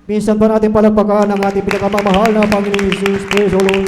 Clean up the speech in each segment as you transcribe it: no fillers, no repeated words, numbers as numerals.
Minsan pa natin palagpakan ang ating pinakamamahal na Panginoon Jesus. Praise the Lord.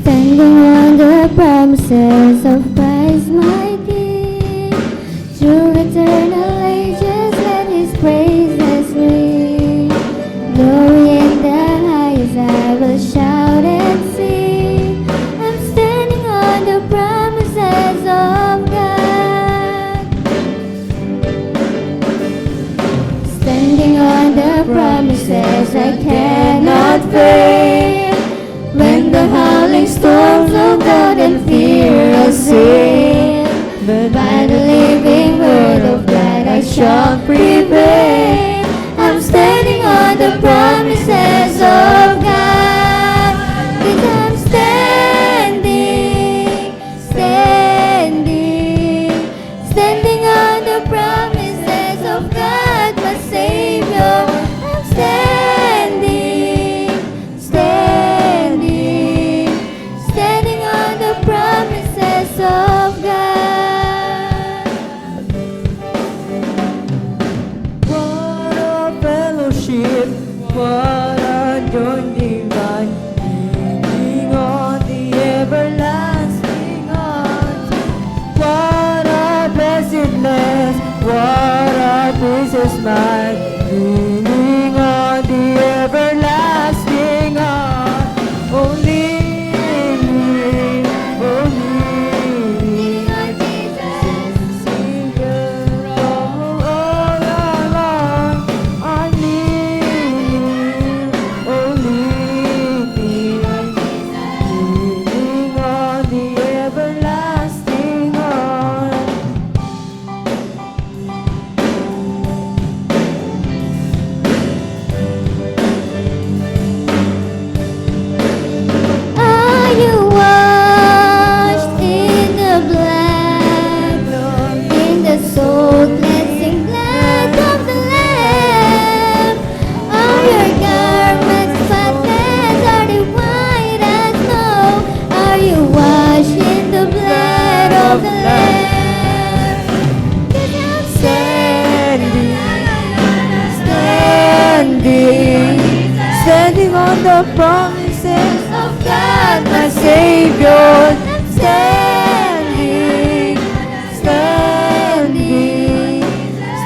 Standing on the promises of Christ my King, through eternal ages let His praises ring. Glory in the highest I will shout and sing. I'm standing on the promises of God. Standing on the promises I cannot fail. When the howling storms of doubt and fear assail, but by the living word of God I shall prevail. I'm standing on the promises of God, 'cause I'm standing on the promises of God, my Savior. I'm standing on the promises of God. What a fellowship, what a joy divine, leaning on the everlasting arms. What a blessedness, what a peace is mine, leaning on the everlasting arms. Only standing on the promises of God, my Savior. I'm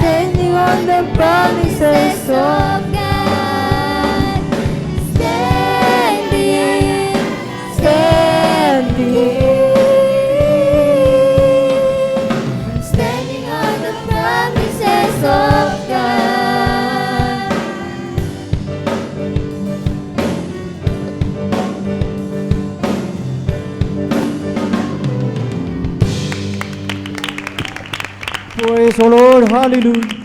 standing on the promises of God. Standing on the promises of God. Praise the Lord. Hallelujah.